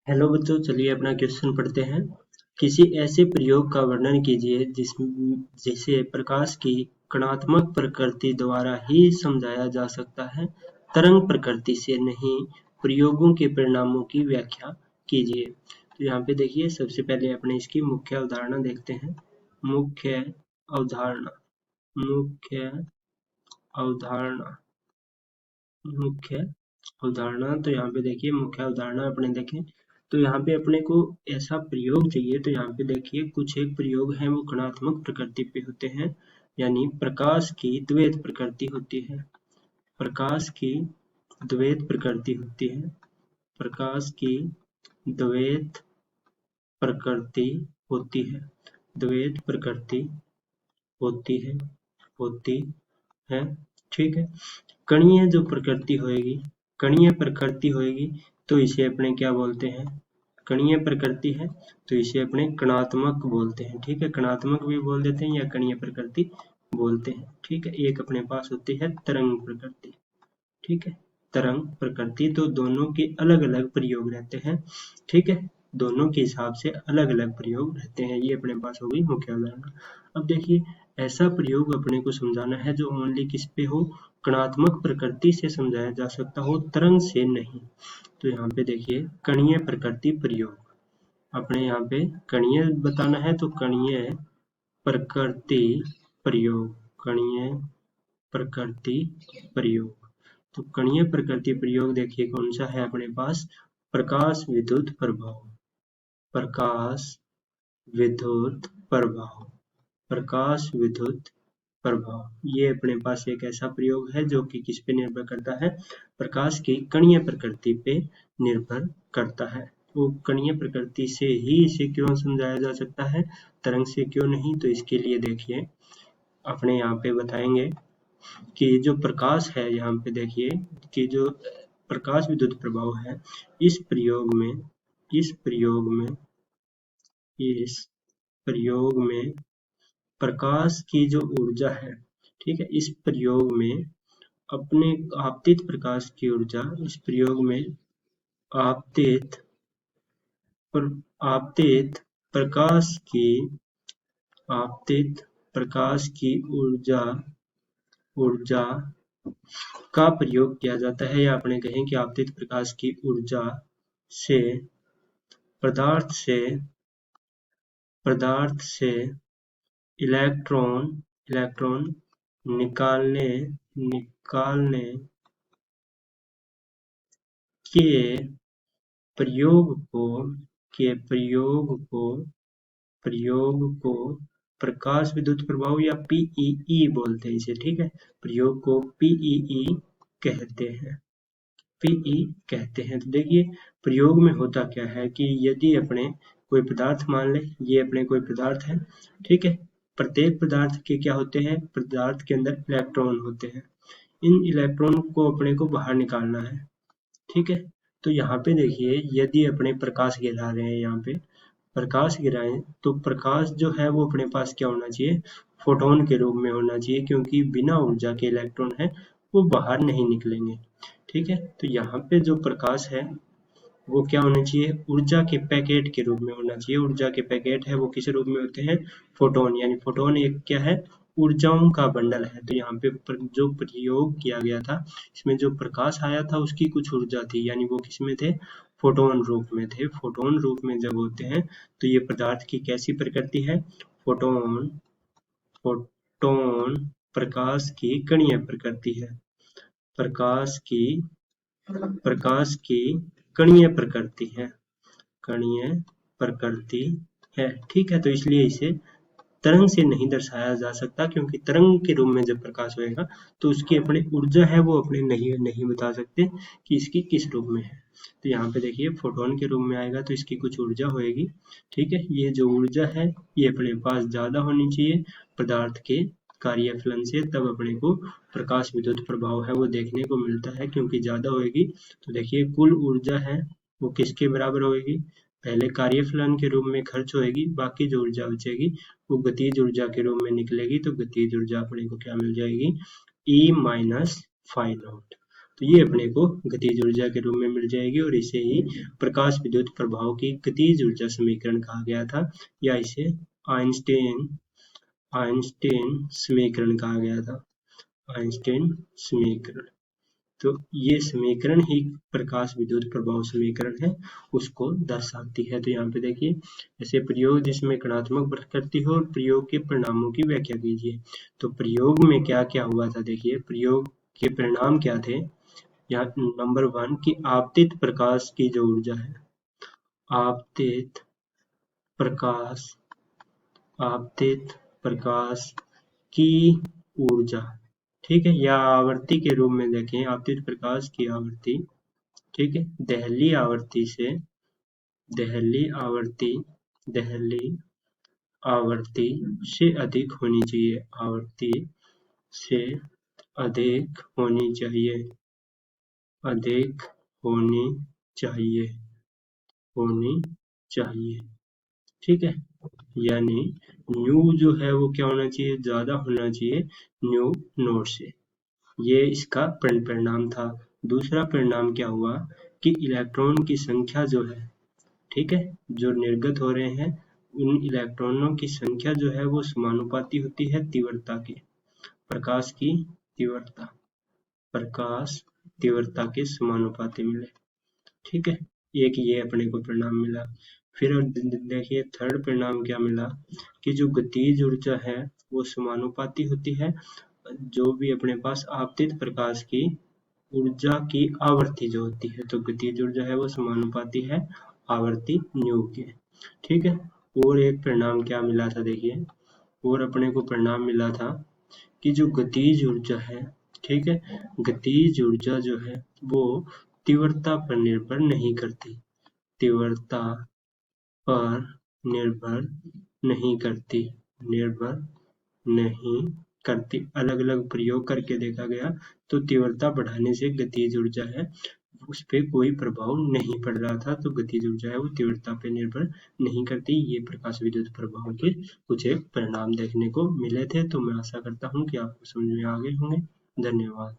Hello बच्चों, चलिए अपना क्वेश्चन पढ़ते हैं। किसी ऐसे प्रयोग का वर्णन कीजिए जिसे प्रकाश की कणात्मक प्रकृति द्वारा ही समझाया जा सकता है, तरंग प्रकृति से नहीं। प्रयोगों के परिणामों की व्याख्या कीजिए। तो यहाँ पे देखिए, सबसे पहले अपने इसकी मुख्य अवधारणा देखते हैं। मुख्य अवधारणा मुख्य अवधारणा मुख्य अवधारणा। तो यहाँ पे देखिए, मुख्य अवधारणा अपने देखें तो यहाँ पे अपने को ऐसा प्रयोग चाहिए। तो यहाँ पे देखिए, कुछ एक प्रयोग है वो कणात्मक प्रकृति पे होते हैं, यानी प्रकाश की द्वैत प्रकृति होती है। प्रकाश की द्वैत प्रकृति होती है। प्रकाश की द्वैत प्रकृति होती है। द्वैत प्रकृति होती है होती है ठीक है। कणीय जो प्रकृति होएगी, कणीय प्रकृति होएगी, तो इसे अपने क्या बोलते हैं? कणीय प्रकृति है तो इसे अपने कणात्मक बोलते हैं। ठीक है, कणात्मक भी बोल देते हैं या कणीय प्रकृति बोलते हैं। ठीक है, एक अपने पास होती है तरंग प्रकृति। ठीक है, तरंग प्रकृति। तो दोनों के अलग अलग प्रयोग रहते हैं। ठीक है, दोनों के हिसाब से अलग अलग प्रयोग रहते हैं। ये अपने पास हो गई मुख्य उदाहरण। अब देखिए, ऐसा प्रयोग अपने को समझाना है जो ओनली किस पे हो? कणात्मक प्रकृति से समझाया जा सकता हो, तरंग से नहीं। तो यहाँ पे देखिए, कणीय प्रकृति प्रयोग अपने यहाँ पे कणीय बताना है, तो कणीय प्रकृति प्रयोग। कणीय प्रकृति प्रयोग। तो कणीय प्रकृति प्रयोग देखिए कौन सा है अपने पास? प्रकाश विद्युत प्रभाव। प्रकाश विद्युत प्रभाव। प्रकाश विद्युत प्रभाव। ये अपने पास एक ऐसा प्रयोग है जो कि किस पे निर्भर करता है? प्रकाश की कणीय प्रकृति पे निर्भर करता है। वो कणीय प्रकृति से ही इसे क्यों समझाया जा सकता है, तरंग से क्यों नहीं? तो इसके लिए देखिए, अपने यहाँ पे बताएंगे कि जो प्रकाश है, यहाँ पे देखिए कि जो प्रकाश विद्युत प्रभाव है, इस प्रयोग में प्रकाश की जो ऊर्जा है, ठीक है, इस प्रयोग में अपने आपतित प्रकाश की ऊर्जा, इस प्रयोग में आपतित प्रकाश की ऊर्जा का प्रयोग किया जाता है, या अपने कहें कि आपतित प्रकाश की ऊर्जा से पदार्थ से इलेक्ट्रॉन निकालने के प्रयोग को प्रकाश विद्युत प्रभाव या पीईई बोलते हैं इसे। ठीक है, प्रयोग को पीईई कहते हैं। तो देखिए, प्रयोग में होता क्या है कि यदि अपने कोई पदार्थ मान ले, ये अपने कोई पदार्थ है। ठीक है, प्रत्येक पदार्थ के क्या होते हैं? पदार्थ के अंदर इलेक्ट्रॉन होते हैं। इन इलेक्ट्रॉन को अपने को बाहर निकालना है। ठीक है, तो यहाँ पे देखिए, यदि अपने प्रकाश गिरा रहे हैं, यहाँ पे प्रकाश गिराएं, तो प्रकाश जो है वो अपने पास क्या होना चाहिए? फोटोन के रूप में होना चाहिए, क्योंकि बिना ऊर्जा के इलेक्ट्रॉन है वो बाहर नहीं निकलेंगे। ठीक है, तो यहाँ पे जो प्रकाश है वो क्या होना चाहिए? ऊर्जा के पैकेट के रूप में होना चाहिए। ऊर्जा के पैकेट है वो किस रूप में होते हैं? फोटोन। यानी फोटोन एक क्या है? ऊर्जाओं का बंडल है। तो यहाँ पे जो प्रयोग किया गया था, इसमें जो प्रकाश आया था उसकी कुछ ऊर्जा थी, यानी वो किसमें थे? फोटोन रूप में थे। फोटोन रूप में जब होते हैं तो ये पदार्थ की कैसी प्रकृति है? फोटोन फोटोन प्रकाश की कणीय प्रकृति है। प्रकाश की कणीय प्रकृति है। ठीक है, तो इसलिए इसे तरंग से नहीं दर्शाया जा सकता, क्योंकि तरंग के रूप में जब प्रकाश होएगा तो उसकी अपनी ऊर्जा है वो अपने नहीं बता सकते कि इसकी किस रूप में है। तो यहाँ पे देखिए, फोटोन के रूप में आएगा तो इसकी कुछ ऊर्जा होएगी। ठीक है, ये जो ऊर्जा है ये अपने पास ज्यादा होनी चाहिए पदार्थ के कार्यफलन से, तब अपने को प्रकाश विद्युत प्रभाव है वो देखने को मिलता है, क्योंकि ज्यादा होएगी। तो देखिए, कुल ऊर्जा है वो किसके बराबर होएगी? पहले कार्यफलन के रूप में खर्च होएगी, बाकी जो ऊर्जा बचेगी वो गतिज ऊर्जा के रूप में निकलेगी। तो गतिज ऊर्जा अपने को क्या मिल जाएगी? E minus phi naught. तो ये अपने को गतिज ऊर्जा के रूप में मिल जाएगी और इसे ही प्रकाश विद्युत प्रभाव की गतिज ऊर्जा समीकरण कहा गया था, या इसे आइंस्टीन आइंस्टीन समीकरण कहा गया था। आइंस्टीन समीकरण, तो ये समीकरण ही प्रकाश विद्युत प्रभाव समीकरण है, उसको दर्शाती है। तो यहाँ पे देखिए, ऐसे प्रयोग जिसमें कणात्मक प्रकृति हो और प्रयोग के परिणामों की व्याख्या कीजिए। तो प्रयोग में क्या क्या हुआ था, देखिए प्रयोग के परिणाम क्या थे। यहाँ नंबर 1 की आपतित प्रकाश की जो ऊर्जा है, आपतित प्रकाश की ऊर्जा, ठीक है, या आवर्ती के रूप में देखें, आपतित प्रकाश की आवर्ती, ठीक है, दहली आवर्ती से अधिक होनी चाहिए, आवर्ती से अधिक होनी चाहिए, ठीक है, यानी न्यू जो है वो क्या होना चाहिए, ज्यादा होना चाहिए न्यू नॉट से। ये इसका परिणाम था। दूसरा परिणाम क्या हुआ कि इलेक्ट्रॉन की संख्या जो है, ठीक है, जो निर्गत हो रहे हैं उन इलेक्ट्रॉनों की संख्या जो है वो समानुपाती होती है तीव्रता के, प्रकाश की तीव्रता के समानुपाती मिले, ठीक है। एक ये अपने को परिणाम मिला। फिर देखिए थर्ड परिणाम क्या मिला कि जो गतिज ऊर्जा है वो समानुपाती होती है जो भी अपने पास आपतित प्रकाश की ऊर्जा की आवर्ती जो होती है, तो गतिज ऊर्जा है वो समानुपाती है आवर्ती न्यू के, ठीक है। और एक परिणाम क्या मिला था, देखिए और अपने को परिणाम मिला था कि जो गतिज ऊर्जा है, ठीक है, गतिज ऊर्जा जो है वो तीव्रता पर निर्भर नहीं करती, तीव्रता पर निर्भर नहीं करती। अलग अलग प्रयोग करके देखा गया तो तीव्रता बढ़ाने से गतिज ऊर्जा है उस पे कोई प्रभाव नहीं पड़ रहा था, तो गतिज ऊर्जा है वो तीव्रता पे निर्भर नहीं करती। ये प्रकाश विद्युत प्रभाव के कुछ एक परिणाम देखने को मिले थे। तो मैं आशा करता हूँ कि आपको समझ में आ गए होंगे। धन्यवाद।